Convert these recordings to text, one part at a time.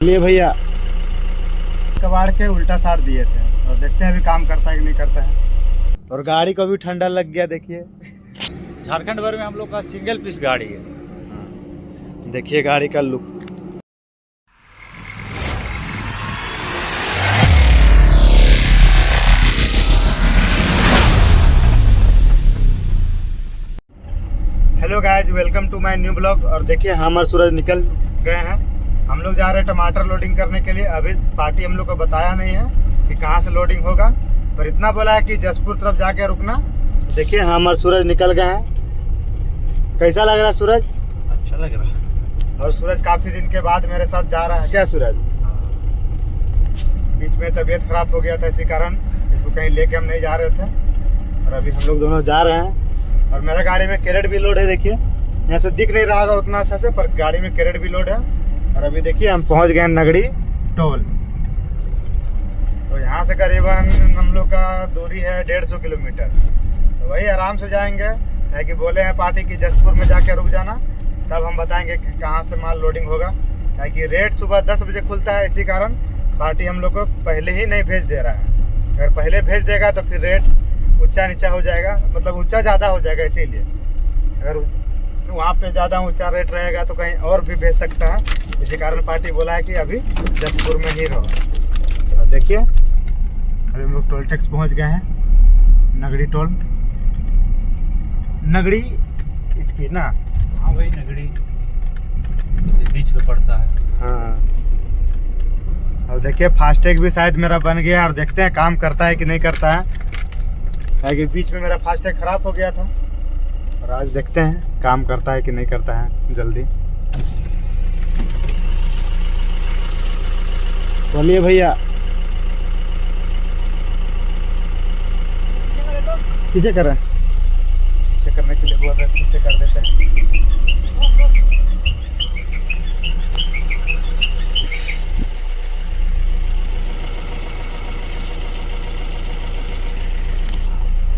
चलिए भैया, कबाड़ के उल्टा साट दिए थे और देखते हैं अभी काम करता है कि नहीं करता है। और गाड़ी को भी ठंडा लग गया। देखिए झारखंड भर में हम लोग का सिंगल पीस गाड़ी है। देखिए गाड़ी का look. Hello guys, welcome to my new blog. और देखिए हम और सूरज निकल गए हैं। हम लोग जा रहे हैं टमाटर लोडिंग करने के लिए। अभी पार्टी हम लोग को बताया नहीं है कि कहाँ से लोडिंग होगा, पर इतना बोला है कि जसपुर तरफ जाके रुकना। देखिए हम और सूरज निकल गए हैं। कैसा लग रहा है सूरज? अच्छा लग रहा है। और सूरज काफी दिन के बाद मेरे साथ जा रहा है। क्या सूरज? बीच में तबीयत खराब हो गया था, इसी कारण इसको कहीं लेके हम नहीं जा रहे थे। और अभी हम लोग दोनों जा रहे हैं। और मेरे गाड़ी में कैरेट भी लोड है। देखिए यहाँ से दिख नहीं रहा होगा उतना अच्छा से, पर गाड़ी में कैरेट भी लोड है। और अभी देखिए हम पहुंच गए नगड़ी टोल। तो यहाँ से करीबन हम लोग का दूरी है 150 किलोमीटर। तो वही आराम से जाएंगे, है कि बोले हैं पार्टी की जसपुर में जाके रुक जाना, तब हम बताएंगे कि कहाँ से माल लोडिंग होगा। है कि रेट सुबह 10 बजे खुलता है, इसी कारण पार्टी हम लोग को पहले ही नहीं भेज दे रहा है। अगर पहले भेज देगा तो फिर रेट ऊंचा नीचा हो जाएगा, मतलब ऊंचा ज़्यादा हो जाएगा। इसीलिए अगर वहाँ पे ज़्यादा ऊंचा रेट रहेगा तो कहीं और भी भेज सकता है। इसी कारण पार्टी बोला है कि अभी जसपुर में ही रहो। तो देखिए अभी हम लोग टोल टैक्स पहुँच गए हैं। नगड़ी टोल, नगड़ी इटकी ना। हाँ वही नगड़ी बीच में पड़ता है। हाँ, और देखिए फास्टैग भी शायद मेरा बन गया। और देखते हैं काम करता है कि नहीं करता है कि बीच में मेरा फास्टैग खराब हो गया था। और आज देखते हैं काम करता है कि नहीं करता है जल्दी। बोलिए भैया, पीछे कर रहे हैं? पीछे करने के लिए बोल रहे हैं, पीछे कर देते हैं।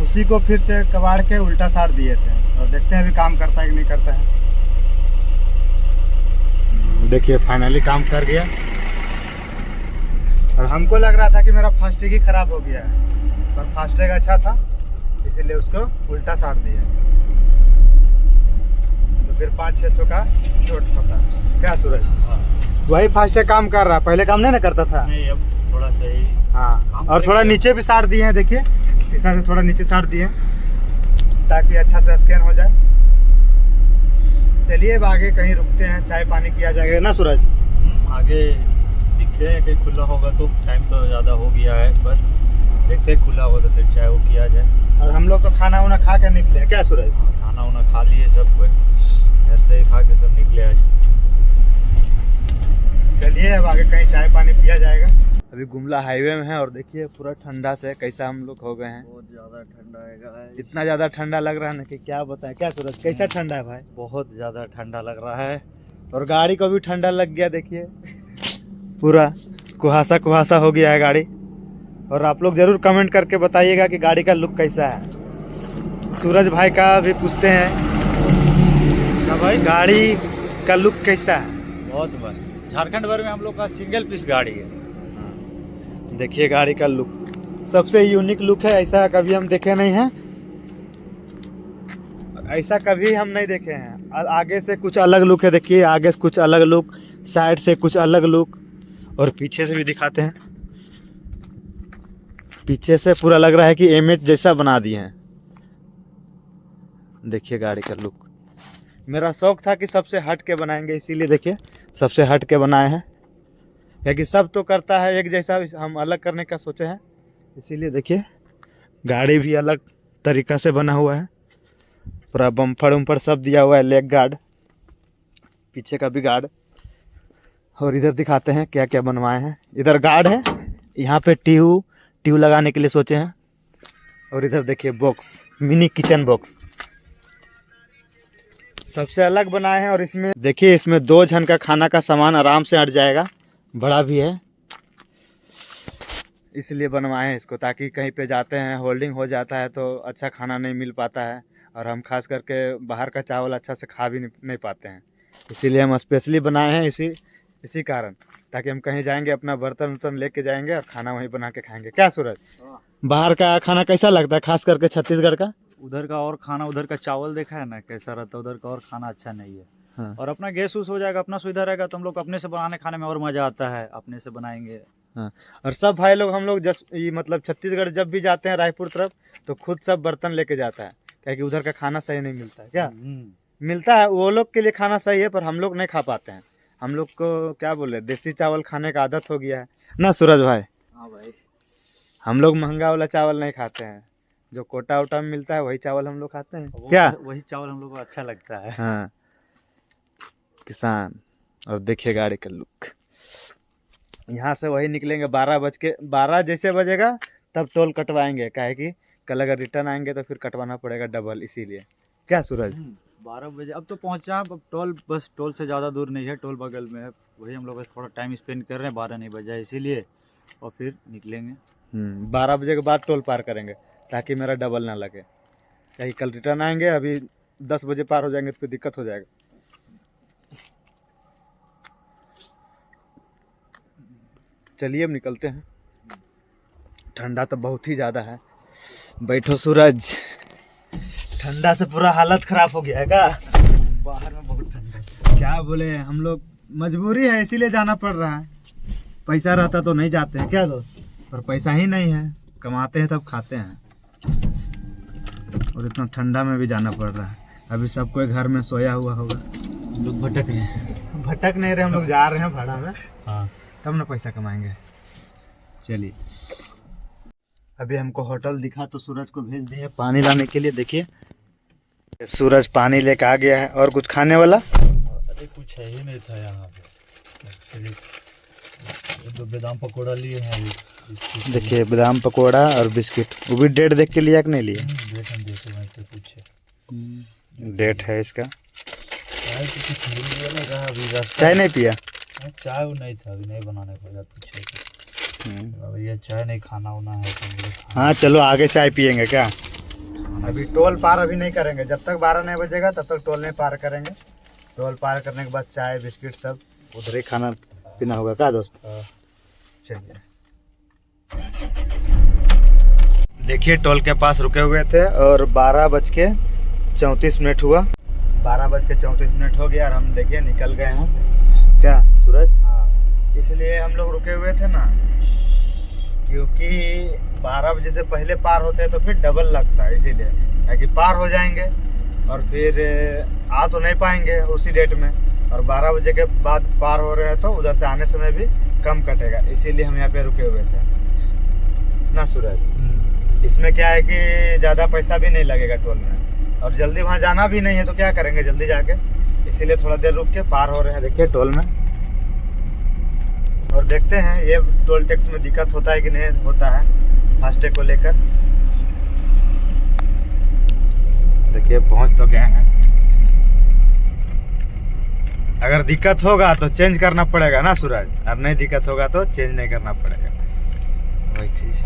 उसी को फिर से कबाड़ के उल्टा साट दिए थे और देखते हैं अभी काम करता है कि नहीं करता है। देखिए फाइनली काम कर गया। और हमको लग रहा था कि मेरा फास्टैग ही खराब हो गया है, पर फास्टैग अच्छा था इसीलिए उसको उल्टा साट दिया। तो फिर 500-600 का चोट होता। क्या सूरज? हाँ। वही फास्टैग काम कर रहा है, पहले काम नहीं ना करता था। नहीं, अब थोड़ा सही। हाँ, और थोड़ा नीचे भी साट दिए हैं। देखिए शीशा से थोड़ा नीचे साट दिए ताकि अच्छा से स्कैन हो जाए। चलिए अब आगे कहीं रुकते हैं, चाय पानी किया जाएगा ना सूरज? आगे दिखते हैं कहीं खुला होगा तो। टाइम तो ज़्यादा हो गया है, पर देखते हैं खुला हो तो फिर चाय वो किया जाए। और हम लोग तो खाना वाना खा कर निकले। क्या सूरज? खाना वाना खा लिए सब कोई, घर से ही खा के सब निकले आज। चलिए अब आगे कहीं चाय पानी पिया जाएगा। अभी गुमला हाईवे में है और देखिए पूरा ठंडा से कैसा हम लोग हो गए हैं। बहुत ज़्यादा ठंडा है। इतना ज़्यादा ठंडा लग रहा है ना कि क्या बताएं। क्या सूरज, कैसा ठंडा है भाई? बहुत ज़्यादा ठंडा लग रहा है। और गाड़ी को भी ठंडा लग गया। देखिए पूरा कुहासा कुहासा हो गया है गाड़ी। और आप लोग जरूर कमेंट करके बताइएगा कि गाड़ी का लुक कैसा है। सूरज भाई का भी पूछते हैं क्या भाई? गाड़ी का लुक कैसा है? बहुत मस्त। झारखंड भर में हम लोग का सिंगल पीस गाड़ी है। देखिए गाड़ी का लुक सबसे यूनिक लुक है। ऐसा कभी हम देखे नहीं हैं, ऐसा कभी हम नहीं देखे हैं। आगे से कुछ अलग लुक है। देखिए आगे से कुछ अलग लुक, साइड से कुछ अलग लुक, और पीछे से भी दिखाते हैं। पीछे से पूरा लग रहा है कि एमएच जैसा बना दिए हैं। देखिए गाड़ी का लुक। मेरा शौक था कि सबसे हट के बनाएंगे, इसीलिए देखिए सबसे हट के बनाए हैं। क्योंकि सब तो करता है एक जैसा, हम अलग करने का सोचे हैं। इसीलिए देखिए गाड़ी भी अलग तरीका से बना हुआ है। पूरा बम्पर उम्पर सब दिया हुआ है, लेग गार्ड, पीछे का भी गार्ड। और इधर दिखाते हैं क्या क्या बनवाए हैं। इधर गार्ड है, यहाँ पे ट्यूब लगाने के लिए सोचे हैं। और इधर देखिए बॉक्स, मिनी किचन बॉक्स सबसे अलग बनाए हैं। और इसमें देखिए इसमें 2 जन का खाना का सामान आराम से अट जाएगा। बड़ा भी है इसलिए बनवाए हैं इसको, ताकि कहीं पे जाते हैं होल्डिंग हो जाता है तो अच्छा खाना नहीं मिल पाता है। और हम खास करके बाहर का चावल अच्छा से खा भी नहीं पाते हैं, इसीलिए हम स्पेशली बनाए हैं इसी कारण। ताकि हम कहीं जाएंगे अपना बर्तन वर्तन लेके जाएंगे और खाना वहीं बना के खाएंगे। क्या सूरज, बाहर का खाना कैसा लगता है, खास करके छत्तीसगढ़ का? उधर का और खाना, उधर का चावल देखा है ना कैसा रहता है, उधर का और खाना अच्छा नहीं है। हाँ। और अपना गैस उस हो जाएगा, अपना सुविधा रहेगा, तो हम लोग अपने से बनाने खाने में और मजा आता है, अपने से बनाएंगे। हाँ, और सब भाई लोग हम लोग ये मतलब छत्तीसगढ़ जब भी जाते हैं रायपुर तरफ, तो खुद सब बर्तन लेके जाता है, क्योंकि उधर का खाना सही नहीं मिलता है। क्या मिलता है, वो लोग के लिए खाना सही है, पर हम लोग नहीं खा पाते हैं। हम लोग को क्या बोले, देसी चावल खाने का आदत हो गया है ना सूरज भाई? हाँ भाई, हम लोग महंगा वाला चावल नहीं खाते हैं, जो कोटा वोटा में मिलता है वही चावल हम लोग खाते हैं। क्या वही चावल हम लोग को अच्छा लगता है। हाँ, किसान। और देखिए गाड़ी का लुक। यहाँ से वही निकलेंगे 12 जैसे बजेगा तब टोल कटवाएंगे, काहे कि कल अगर रिटर्न आएंगे तो फिर कटवाना पड़ेगा डबल, इसीलिए। क्या सूरज? 12 बजे अब तो पहुंचा। अब टोल, बस टोल से ज़्यादा दूर नहीं है, टोल बगल में है, वही हम लोग बस थोड़ा टाइम स्पेंड कर रहे हैं। 12 नहीं बजा इसीलिए, और फिर निकलेंगे। 12 बजे के बाद टोल पार करेंगे ताकि मेरा डबल ना लगे, कहीं कल रिटर्न आएंगे, अभी 10 बजे पार हो जाएंगे तो फिर दिक्कत हो जाएगा। चलिए अब निकलते हैं। ठंडा तो बहुत ही ज़्यादा है। बैठो सूरज, ठंडा से पूरा हालत खराब हो गया है का? बाहर में बहुत ठंडा है। क्या बोले, हम लोग मजबूरी है इसीलिए जाना पड़ रहा है। पैसा रहता तो नहीं जाते हैं क्या दोस्त, पर पैसा ही नहीं है, कमाते हैं तब खाते हैं, और इतना ठंडा में भी जाना पड़ रहा है। अभी सब कोई घर में सोया हुआ होगा, लोग भटक रहे हैं। भटक नहीं रहे, हम लोग जा रहे हैं भाड़ा में, हाँ, तब ना पैसा कमाएंगे। चलिए, अभी हमको होटल दिखा तो सूरज को भेज दिए पानी लाने के लिए। देखिए सूरज पानी लेके आ गया है। और कुछ खाने वाला? अरे कुछ है ही नहीं था यहाँ पे। तो बादाम पकौड़ा लिए हैं। देखिए बादाम पकौड़ा और बिस्किट, वो भी डेट देख के लिया कि नहीं लिया? डेट हम देखे वहीं से पूछे, डेट है इसका। चाय तो कुछ मिल गया लगा अभी। चाय नहीं पिया? चाय वो नहीं था, अभी नहीं बनाने को यार पूछे। अभी ये चाय नहीं, खाना होना है तो। हाँ चलो आगे चाय पियेंगे क्या? अभी टोल पार अभी नहीं करेंगे, जब तक 12 नहीं बजेगा तब तक टोल नहीं पार करेंगे। टोल पार करने के बाद चाय बिस्किट सब उधर ही खाना पीना होगा क्या दोस्त? चलिए, देखिए टोल के पास रुके हुए थे और 12:34 हुआ। 12:34 हो गया और हम देखिए निकल गए हैं। क्या सूरज? हाँ, इसलिए हम लोग रुके हुए थे ना, क्योंकि 12 बजे से पहले पार होते हैं तो फिर डबल लगता है, इसीलिए ताकि पार हो जाएंगे और फिर आ तो नहीं पाएंगे उसी डेट में, और 12 बजे के बाद पार हो रहे हैं तो उधर से आने समय भी कम कटेगा, इसीलिए हम यहाँ पे रुके हुए थे ना सूरज। इसमें क्या है कि ज़्यादा पैसा भी नहीं लगेगा टोल में, और जल्दी वहाँ जाना भी नहीं है तो क्या करेंगे जल्दी जाके, इसीलिए थोड़ा देर रुक के पार हो रहे हैं। देखिए टोल में, और देखते हैं ये टोल टैक्स में दिक्कत होता है कि नहीं होता है फास्टैग को लेकर। देखिए पहुंच तो गए हैं। अगर दिक्कत होगा तो चेंज करना पड़ेगा ना सूरज, और नहीं दिक्कत होगा तो चेंज नहीं करना पड़ेगा, वही चीज।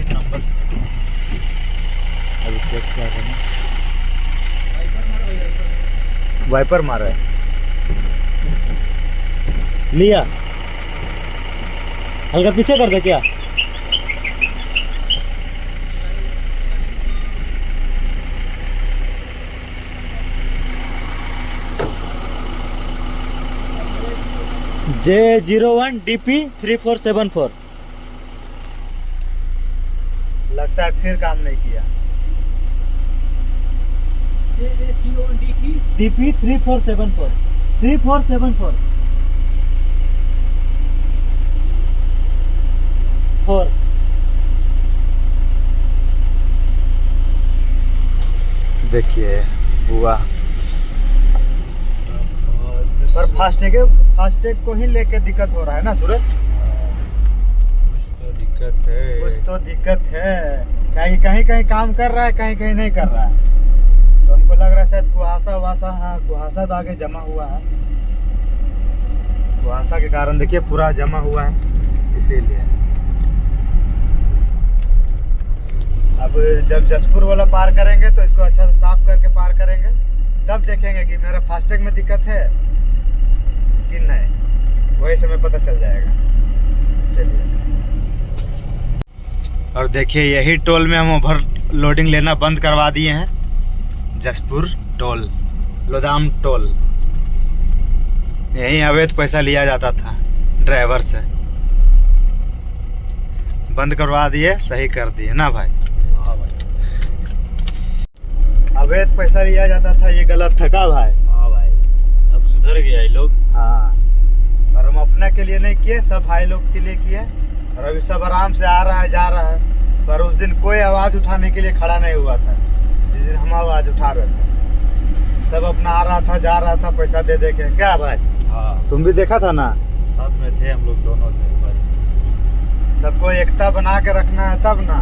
नंबर से अभी चेक कर रहे हैं, वाइपर मारा है। लिया, हल्का पीछे कर दे क्या? J01 DP 3474 लगता है फिर काम नहीं किया। DP 3474 4 देखिए हुआ, पर फास्टैग को ही लेके दिक्कत हो रहा है ना सूरज। कुछ तो दिक्कत है, कहीं कहीं काम कर रहा है, कहीं कहीं नहीं कर रहा है, तो हमको लग रहा है शायद कुहासा। हाँ कुहासा तो आगे जमा हुआ है, कुहासा के कारण देखिए पूरा जमा हुआ है, इसीलिए। अब जब जसपुर वाला पार करेंगे तो इसको अच्छा से साफ करके पार करेंगे, तब देखेंगे कि मेरा फास्टैग में दिक्कत है कि नहीं। वही समय पता चल जाएगा। चलिए, और देखिए यही टोल में हम ओवर लोडिंग लेना बंद करवा दिए हैं। जसपुर टोल, लोधाम टोल, यही अवैध पैसा लिया जाता था ड्राइवर से, बंद करवा दिए, सही कर दिए ना भाई। हाँ भाई, अवैध पैसा लिया जाता था, ये गलत था का भाई? हाँ भाई, अब सुधर गया ये लोग। हाँ, और हम अपने के लिए नहीं किए, सब भाई लोग के लिए किए, और अभी सब आराम से आ रहा है, जा रहा है। पर उस दिन कोई आवाज़ उठाने के लिए खड़ा नहीं हुआ था, जिस दिन हम आवाज़ उठा रहे थे। सब अपना आ रहा था, जा रहा था, पैसा दे दे के। क्या भाई? हाँ, तुम भी देखा था ना? साथ में थे हम लोग, दोनों थे। बस सबको एकता बना के रखना है तब ना।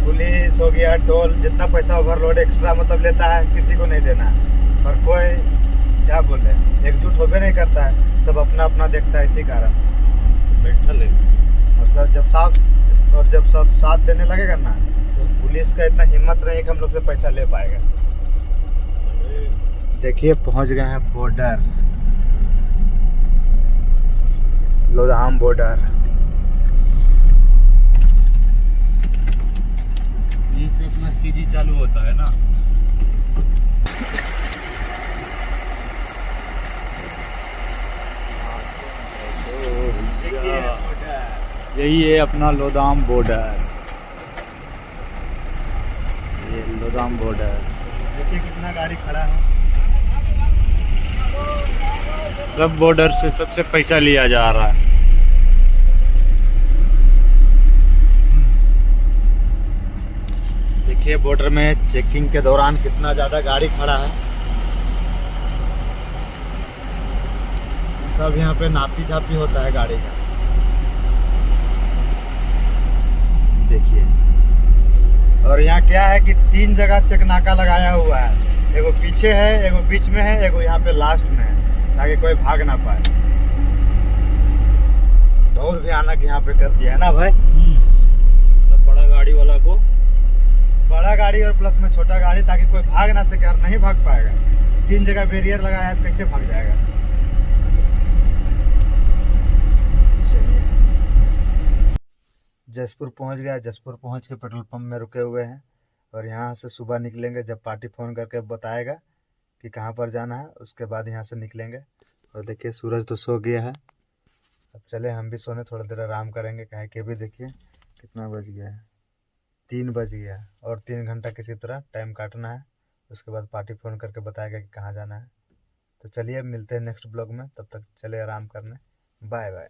पुलिस हो गया, टोल, जितना पैसा ओवरलोड एक्स्ट्रा मतलब लेता है, किसी को नहीं देना है। पर कोई क्या बोले, एकजुट होबे नहीं करता है, सब अपना अपना देखता है, इसी कारण बैठल है। और जब सब साथ देने लगेगा ना, तो पुलिस का इतना हिम्मत नहीं कि हम लोग से पैसा ले पाएगा। देखिए पहुंच गए हैं बॉर्डर, लोधाम बॉर्डर। यहीं से अपना सीजी चालू होता है ना। यही है अपना लोधाम बॉर्डर, ये लोधाम बॉर्डर। देखिए कितना गाड़ी खड़ा है। सब बॉर्डर से सबसे पैसा लिया जा रहा है। देखिए बॉर्डर में चेकिंग के दौरान कितना ज़्यादा गाड़ी खड़ा है। सब यहाँ पे नापी झापी होता है गाड़ी का। देखिए, और यहाँ क्या है कि 3 जगह चेक नाका लगाया हुआ है। एगो पीछे है, एगो बीच में है, एगो यहाँ पे लास्ट में है, ताकि कोई भाग ना पाए। बहुत भयानक यहाँ पे कर दिया है ना भाई। मतलब बड़ा गाड़ी वाला को, बड़ा गाड़ी और प्लस में छोटा गाड़ी, ताकि कोई भाग ना सके, और नहीं भाग पाएगा। 3 जगह बैरियर लगाया है, कैसे भाग जाएगा? जसपुर पहुंच गया। जसपुर पहुंच के पेट्रोल पंप में रुके हुए हैं, और यहाँ से सुबह निकलेंगे। जब पार्टी फ़ोन करके बताएगा कि कहाँ पर जाना है, उसके बाद यहाँ से निकलेंगे। और देखिए सूरज तो सो गया है, अब चले हम भी सोने, थोड़ा देर आराम करेंगे। काहे कि अभी देखिए कितना बज गया है, 3 बज गया है, और 3 घंटा किसी तरह टाइम काटना है। उसके बाद पार्टी फ़ोन करके बताएगा कि कहाँ जाना है। तो चलिए मिलते हैं नेक्स्ट ब्लॉग में, तब तक चले आराम करने। Bye bye.